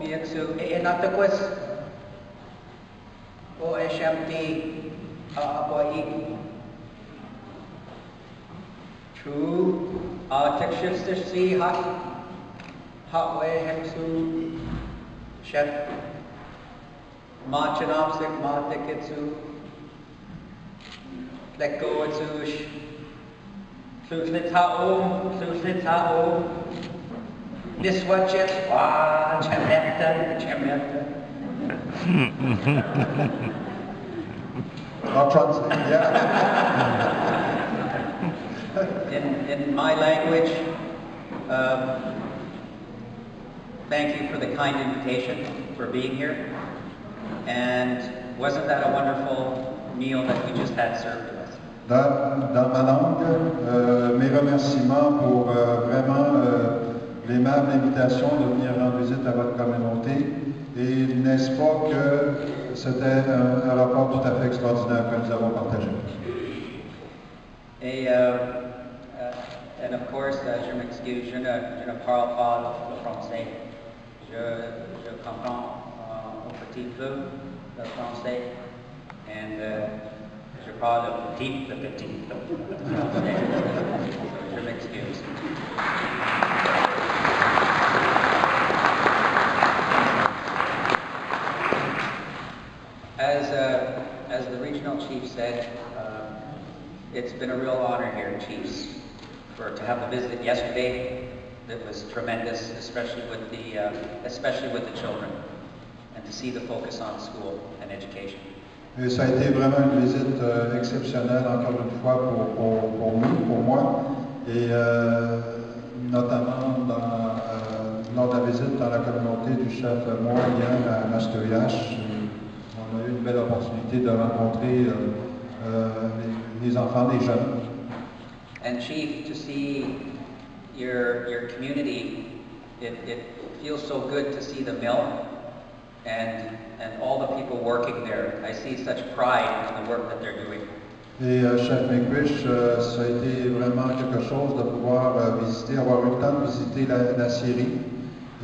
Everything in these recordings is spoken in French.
Miexu, Enataquas, O Eshamti, Apoik. True, Texas Hotway Hemsu, Chef, Machanopsic, Matikitsu, Leko Itsush, Susnitao, Niswachet, Chameta. I'll translate, yeah. In my language, thank you for the kind invitation for being here. And wasn't that a wonderful meal that you just had served to us? Dans ma langue, mes remerciements pour vraiment l'aimable invitation de venir rendre visite à votre communauté. Et n'est-ce pas que c'était un rapport tout à fait extraordinaire que nous avons partagé? And of course, je m'excuse, je ne parle pas le français. Je comprends un petit peu le français. Et je parle le petit français. Je m'excuse. As the regional chief said, it's been a real honor here, Chiefs, to have a visit yesterday that was tremendous, especially with the children, and to see the focus on school and education. Et ça a été vraiment une visite exceptionnelle, encore une fois, pour nous, pour moi, et notamment lors de la visite dans la communauté du chef moyen à Mastoyache. On a eu une belle opportunité de rencontrer les enfants, les jeunes. And Chief, to see your community, it feels so good to see the mill and all the people working there. I see such pride in the work that they're doing. Et Chef McWish, ça a été vraiment quelque chose de pouvoir visiter, avoir eu le temps de visiter la Syrie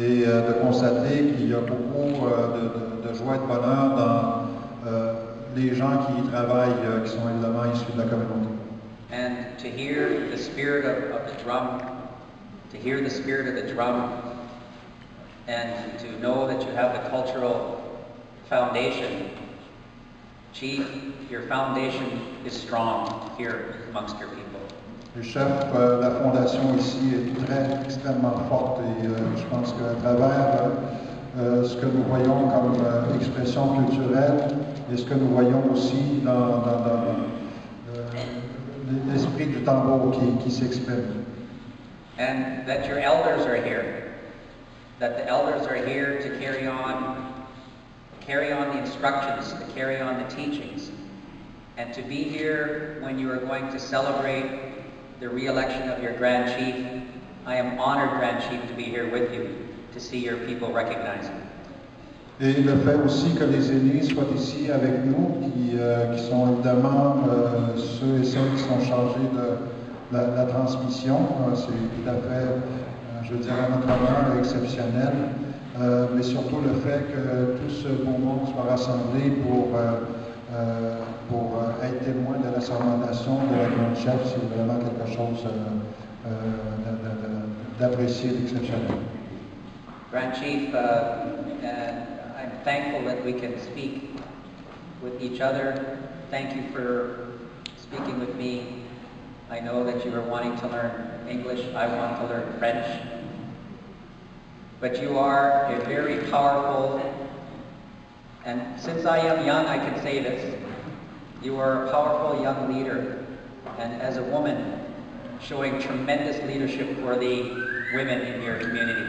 et de constater qu'il y a beaucoup de joie et de bonheur dans les gens qui y travaillent, qui sont évidemment issus de la communauté. And to hear the spirit of the drum, and to know that you have the cultural foundation. Chief, your foundation is strong here amongst your people. Le chef, la fondation ici est extrêmement forte et je pense qu'à travers ce que nous voyons comme expression culturelle et ce que nous voyons aussi dans l'esprit du tambour qui s'exprime. And that your elders are here, that the elders are here to carry on the instructions, to carry on the teachings, and to be here when you are going to celebrate the re-election of your Grand Chief. I am honored, Grand Chief, to be here with you, to see your people recognize him. Et le fait aussi que les aînés soient ici avec nous, qui sont évidemment ceux et celles qui sont chargés de la transmission, c'est tout à fait, je dirais, notre honneur exceptionnel, mais surtout le fait que tout ce beau monde soit rassemblé pour être témoin de la sermentation de la grande chef, c'est vraiment quelque chose d'apprécié, d'exceptionnel. Grand Chief, I'm thankful that we can speak with each other. Thank you for speaking with me. I know that you are wanting to learn English. I want to learn French. But you are a very powerful, and since I am young, I can say this, you are a powerful young leader, and as a woman, showing tremendous leadership for the women in your community.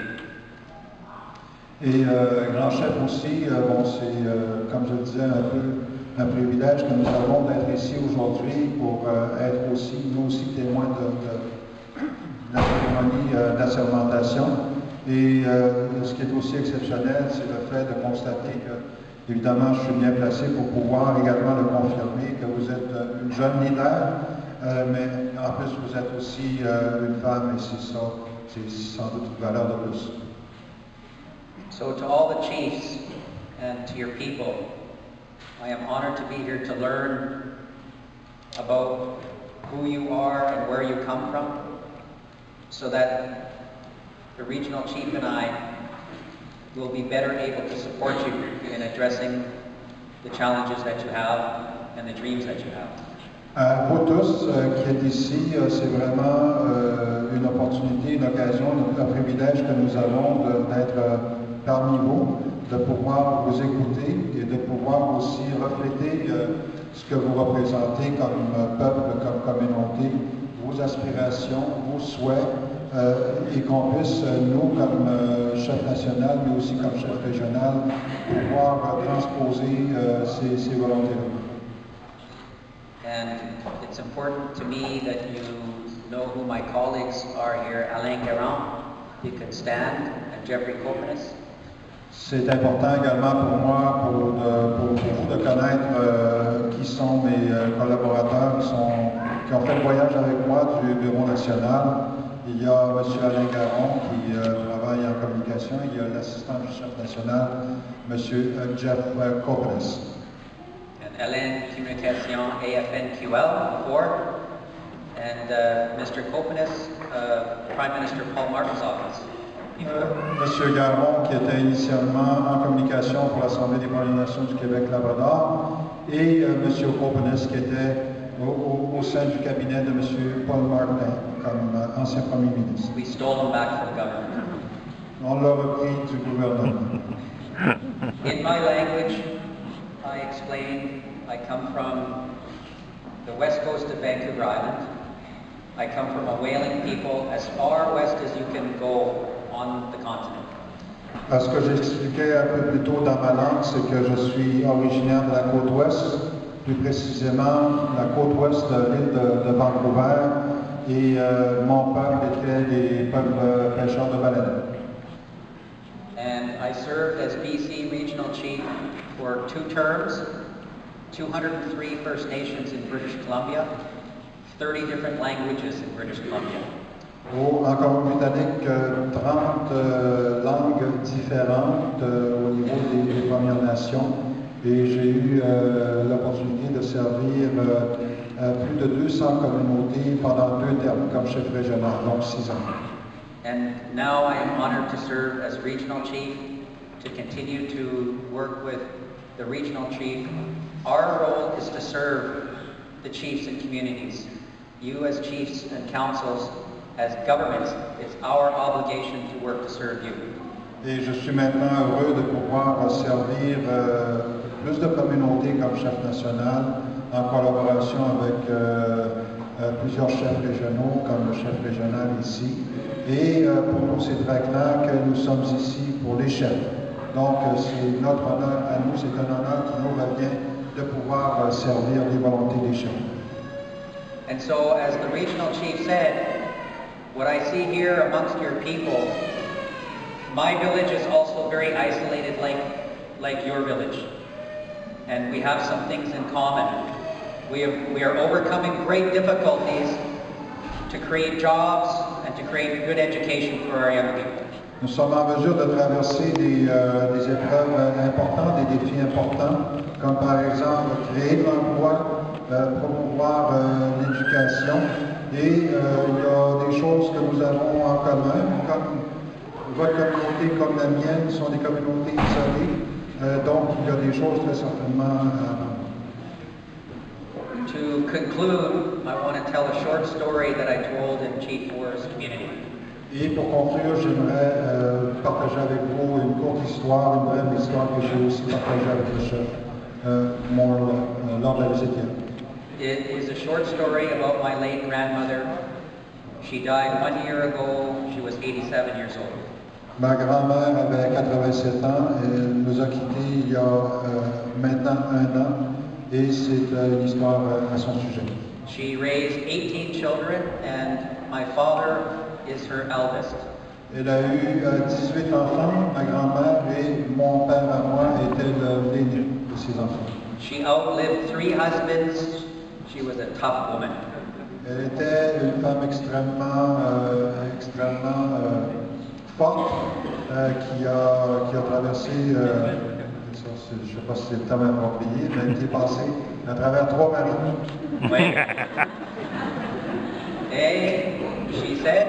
Et grand chef aussi, bon, c'est, comme je le disais, un peu un privilège que nous avons d'être ici aujourd'hui pour être aussi, nous aussi, témoins de la cérémonie d'assermentation. Et ce qui est aussi exceptionnel, c'est le fait de constater que, évidemment, je suis bien placé pour pouvoir également le confirmer, que vous êtes une jeune leader, mais en plus, vous êtes aussi une femme, et c'est ça, c'est sans doute une valeur de plus. So to all the chiefs and to your people, I am honored to be here to learn about who you are and where you come from, so that the regional chief and I will be better able to support you in addressing the challenges that you have and the dreams that you have. Vous tous qui êtes ici, c'est vraiment une opportunité, une occasion, un privilège que nous avons d'être parmi vous, de pouvoir vous écouter et de pouvoir aussi refléter ce que vous représentez comme peuple, comme communauté, vos aspirations, vos souhaits, et qu'on puisse, nous, comme chef national, mais aussi comme chef régional, pouvoir transposer ces volontés-là. And it's important to me that you know who my colleagues are here. Alain Garand, you can stand, and Jeffrey Copenis. C'est important également pour moi, pour vous, de connaître qui sont mes collaborateurs qui ont fait le voyage avec moi du Bureau national. Il y a M. Alain Garand qui travaille en communication. Il y a l'assistant du chef national, M. Jeff Copenis. Alain Communication AFNQL 4, and Mr. Copenis, Prime Minister Paul Martin's office. Monsieur Garon, qui était initialement en communication pour l'Assemblée des Premières Nations du Québec-Labrador, et Monsieur Copenis, qui était au sein du cabinet de Monsieur Paul Martin, comme ancien Premier ministre. We stole him back from the government. On l'a repris du gouvernement. In my language, I explained, I come from the west coast of Vancouver Island. I come from a whaling people as far west as you can go on the continent. Ce que j'expliquais un peu plus tôt dans ma langue, c'est que je suis originaire de la côte ouest, plus précisément la côte ouest de l'île de Vancouver, et mon peuple était des peuples pêcheurs de baleines. And I served as BC Regional Chief for 2 terms, 203 First Nations in British Columbia, 30 different languages in British Columbia. En Colombie-Britannique, 30 langues différentes au niveau des Premières Nations, et j'ai eu l'opportunité de servir plus de 200 communautés pendant 2 termes comme chef régional, donc 6 ans. And now I am honored to serve as Regional Chief, to continue to work with the Regional Chief. Our role is to serve the chiefs and communities. You as chiefs and councils, as governments, it's our obligation to work to serve you. Et je suis maintenant heureux de pouvoir servir plus de communautés comme chef national, en collaboration avec plusieurs chefs régionaux, comme le chef régional ici. Et pour nous, c'est très clair que nous sommes ici pour les chefs. Donc, c'est notre honneur à nous, c'est un honneur qui nous revient de pouvoir servir les volontés des chefs. And so, as the regional chief said, what I see here amongst your people, my village is also very isolated like your village. And we have some things in common. We are overcoming great difficulties to create jobs and to create good education for our young people. Nous sommes en mesure de traverser des épreuves importantes, des défis importants, comme par exemple créer de l'emploi, promouvoir l'éducation, et il y a des choses que nous avons en commun, comme votre communauté comme la mienne sont des communautés isolées, donc il y a des choses très certainement To conclude, I want to tell a short story that I told in Chief Forest Community. Et pour conclure, j'aimerais partager avec vous une courte histoire, une brève histoire que j'ai aussi partagée avec le chef lors de la visite hier. It is a short story about my late grandmother. She died 1 year ago. She was 87 years old. Ma grand-mère avait 87 ans et elle nous a quittés il y a maintenant 1 an, et c'est une histoire à son sujet. She raised 18 children and my father is her eldest. Elle a eu 18 enfants, ma grand-mère, et mon père à moi était l'aîné de ses enfants. She outlived 3 husbands. She was a tough woman. Elle était une femme extrêmement forte, qui a traversé, je ne sais pas si c'est le terme approprié, mais qui est passé à travers 3 maris. Oui. And she said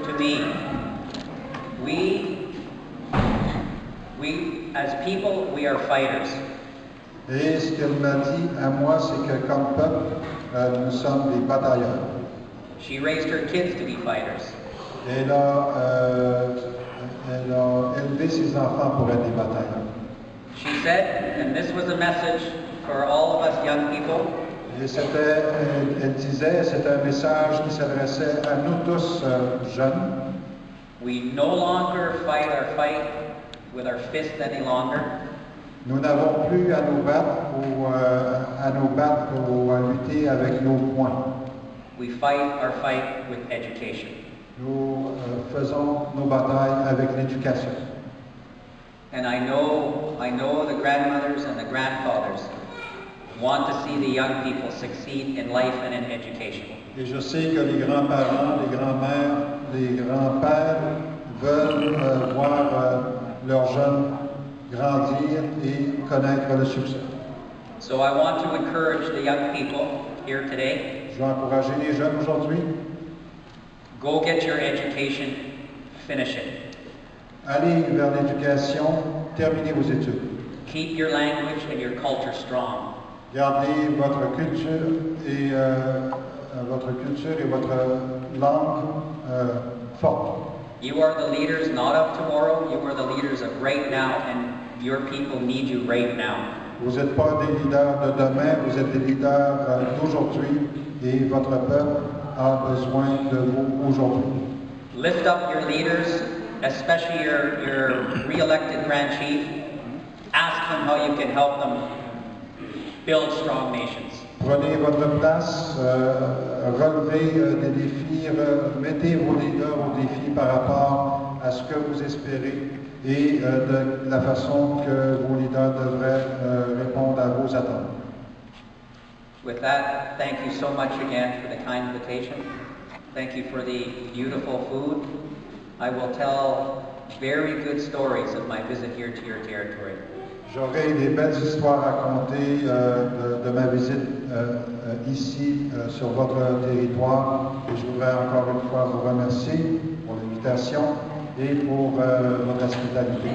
to me, we as people, we are fighters. Et ce qu'elle m'a dit à moi, c'est que comme peuple, nous sommes des batailleurs. She raised her kids to be fighters. Elle a élevé ses enfants pour être des batailleurs. She said, and this was a message for all of us young people, Et elle disait, c'était un message qui s'adressait à nous tous jeunes. we no longer fight our fight with our fists any longer. Nous n'avons plus à nous battre ou à lutter avec nos poings. We fight our fight with education. Nous faisons nos batailles avec l'éducation. And I know the grandmothers and the grandfathers want to see the young people succeed in life and in education. Et je sais que les grands-parents, les grands-mères, les grands-pères veulent voir leurs jeunes grandir et connaître le succès. So I want to encourage the young people here today, Je veux encourager les jeunes aujourd'hui. go get your education, finish it. Allez vers l'éducation, terminez vos études. Keep your language and your culture strong. Gardez votre culture et votre langue forte. You are the leaders not of tomorrow, you are the leaders of right now, and your people need you right now. Vous n'êtes pas des leaders de demain, vous êtes des leaders d'aujourd'hui et votre peuple a besoin de vous aujourd'hui. Lift up your leaders, especially your re-elected Grand Chief. Ask him how you can help them build strong nations. Prenez votre place, relevez des défis, mettez vos leaders au défi par rapport à ce que vous espérez et de la façon que vos leaders devraient répondre à vos attentes. With that, thank you so much again for the kind invitation. Thank you for the beautiful food. I will tell very good stories of my visit here to your territory. J'aurai des belles histoires à raconter de ma visite ici sur votre territoire et je voudrais encore une fois vous remercier pour l'invitation et pour votre hospitalité.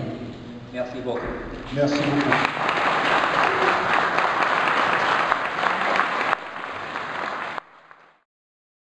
Merci beaucoup. Merci beaucoup.